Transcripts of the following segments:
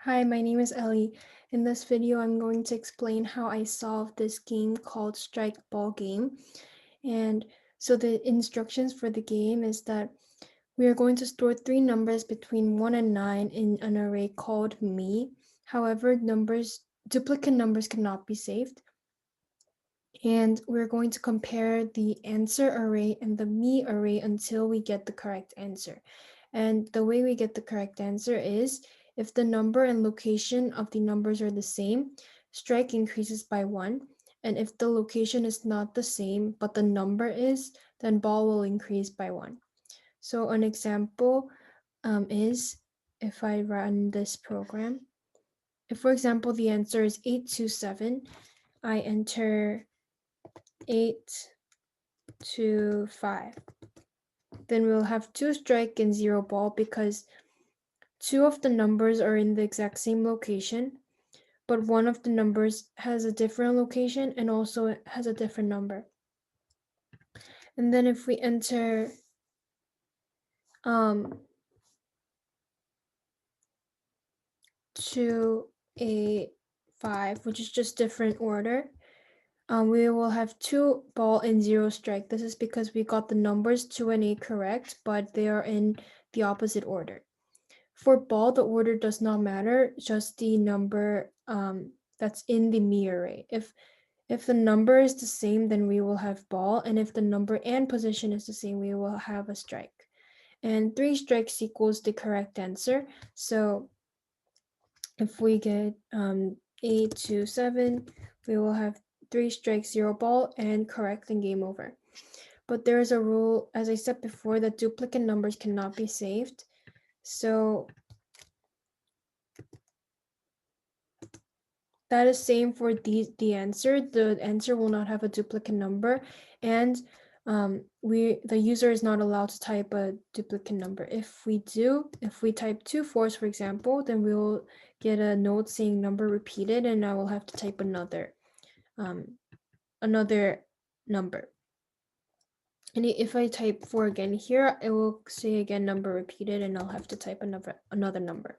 Hi, my name is Ellie. In this video, I'm going to explain how I solved this game called Strike Ball Game. And so the instructions for the game is that we are going to store three numbers between 1 and 9 in an array called me. However, duplicate numbers cannot be saved. And we're going to compare the answer array and the me array until we get the correct answer. And the way we get the correct answer is if the number and location of the numbers are the same, strike increases by 1. And if the location is not the same, but the number is, then ball will increase by 1. So an example is if I run this program, if for example the answer is 827, I enter 825. Then we'll have 2 strike and 0 ball because two of the numbers are in the exact same location, but one of the numbers has a different location and also has a different number. And then if we enter 2, 8, 5, which is just different order, we will have 2 ball and 0 strike. This is because we got the numbers 2 and 8 correct, but they are in the opposite order. For ball, the order does not matter, just the number that's in the me array. If the number is the same, then we will have ball, and if the number and position is the same, we will have a strike. And 3 strikes equals the correct answer. So if we get 827, we will have 3 strikes, 0 ball, and correct, and game over. But there is a rule, as I said before, that duplicate numbers cannot be saved. So that is same for the answer. The answer will not have a duplicate number, and the user is not allowed to type a duplicate number. If we type 2 4s, for example, then we will get a note saying number repeated, and I will have to type another number. And if I type 4 again here, it will say again number repeated, and I'll have to type another number.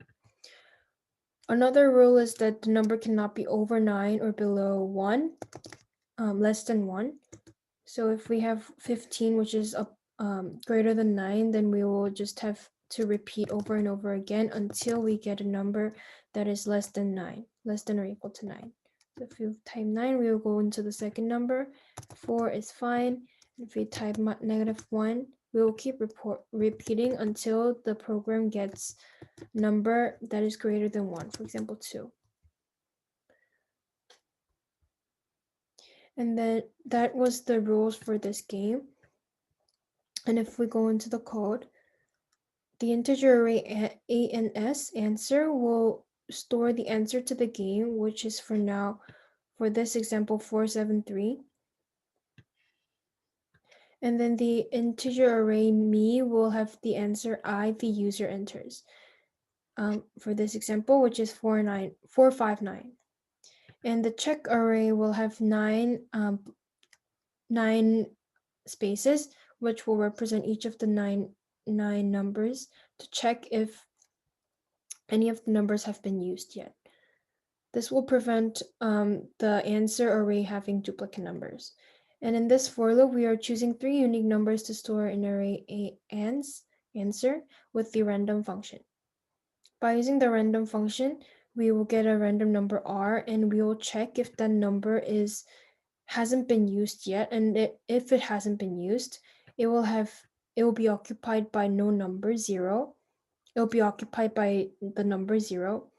Another rule is that the number cannot be over 9 or below 1, less than 1. So if we have 15, which is greater than 9, then we will just have to repeat over and over again until we get a number that is less than 9, less than or equal to 9. So if we type 9, we will go into the second number. 4 is fine. If we type -1, we will keep repeating until the program gets number that is greater than 1, for example, 2. And then that was the rules for this game. And if we go into the code, the integer array ANS answer will store the answer to the game, which is for now, for this example, 473. And then the integer array me will have the answer the user enters. For this example, which is 459. And the check array will have 9 spaces, which will represent each of the nine numbers to check if any of the numbers have been used yet. This will prevent the answer array having duplicate numbers. And in this for loop, we are choosing 3 unique numbers to store in array answer with the random function. By using the random function, we will get a random number r, and we will check if that number hasn't been used yet, and if it hasn't been used, it will be occupied by no number 0. It will be occupied by the number 0,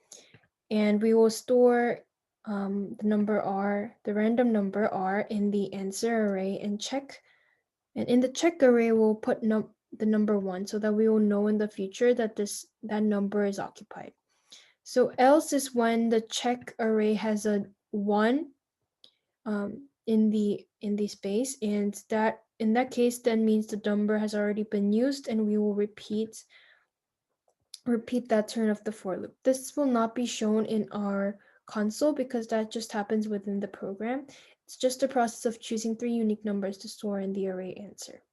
and we will store the number r, the random number r, in the answer array and check. And in the check array, we'll put the number 1 so that we will know in the future that that number is occupied. So else is when the check array has a 1 in the space, and that in that case then means the number has already been used, and we will repeat that turn of the for loop. This will not be shown in our console because that just happens within the program. It's just a process of choosing 3 unique numbers to store in the array answer.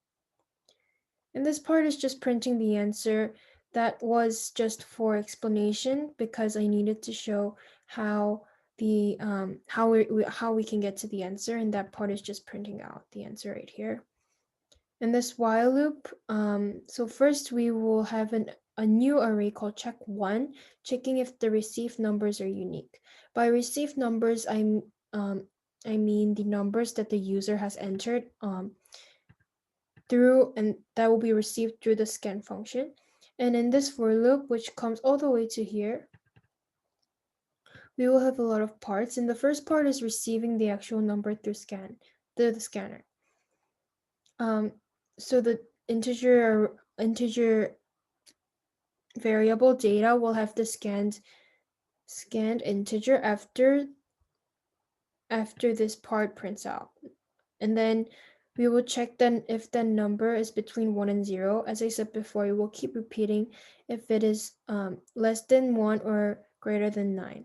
And this part is just printing the answer that was just for explanation because I needed to show how how we can get to the answer, and that part is just printing out the answer right here. In this while loop, so first we will have a new array called check1, checking if the received numbers are unique. By received numbers, I mean the numbers that the user has entered through, and that will be received through the scan function. And in this for loop, which comes all the way to here, we will have a lot of parts. And the first part is receiving the actual number through the scanner. So the integer variable data will have the scanned integer after this part prints out. And then we will check then if the number is between 1 and 0. As I said before, we will keep repeating if it is less than 1 or greater than 9.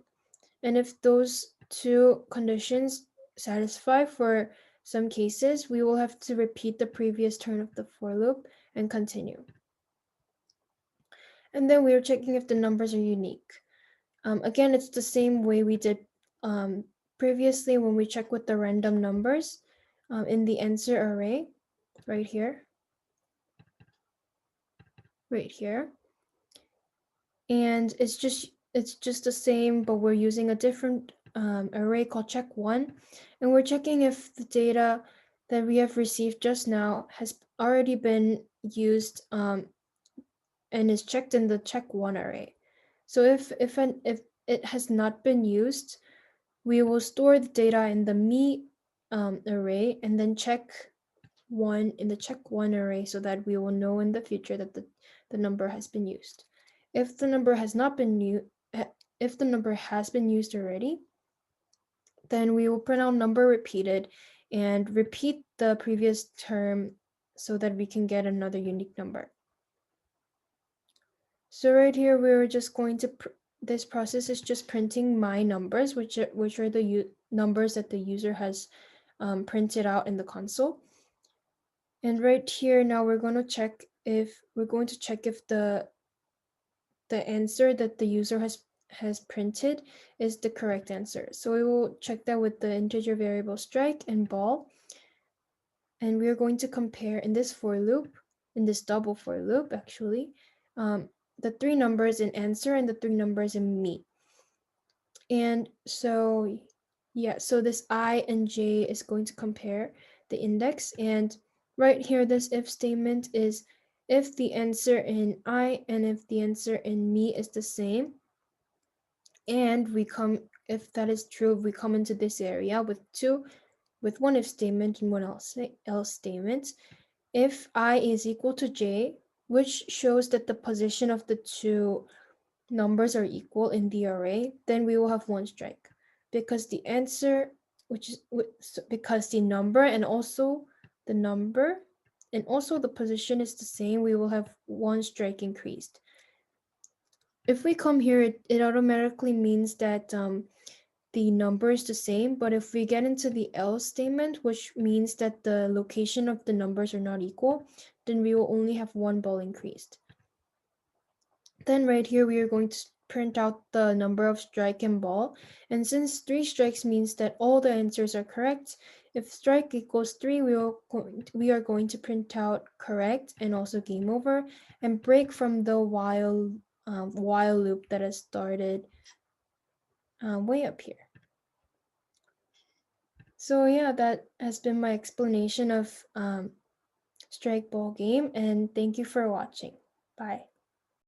And if those two conditions satisfy for some cases, we will have to repeat the previous turn of the for loop and continue. And then we are checking if the numbers are unique. Again, it's the same way we did previously when we check with the random numbers in the answer array right here. And it's just the same, but we're using a different array called check1, and we're checking if the data that we have received just now has already been used and is checked in the check1 array. So if it has not been used, we will store the data in the me array and then check one in the check1 array so that we will know in the future that the number has been used. If the number has not been if the number has been used already, then we will print out number repeated and repeat the previous term so that we can get another unique number. So right here, we're just going to, this process is just printing my numbers, which are the numbers that the user has printed out in the console. And right here, now we're going to check if the answer that the user has printed is the correct answer. So we will check that with the integer variable strike and ball. And we are going to compare in this for loop, in this double for loop actually, the three numbers in answer and the three numbers in me. And so yeah, so this I and j is going to compare the index, and right here this if statement is if the answer in I and if the answer in me is the same, and if that is true, we come into this area with one if statement and one else statement. If I is equal to j, which shows that the position of the two numbers are equal in the array, then we will have one strike, because the answer, because the number and also the position is the same, we will have one strike increased. If we come here, it automatically means that the number is the same, but if we get into the else statement, which means that the location of the numbers are not equal, then we will only have one ball increased. Then right here, we are going to print out the number of strike and ball. And since 3 strikes means that all the answers are correct, if strike equals 3, we are going to print out correct and also game over and break from the while loop that has started way up here. So yeah, that has been my explanation of strike ball game, and thank you for watching. Bye.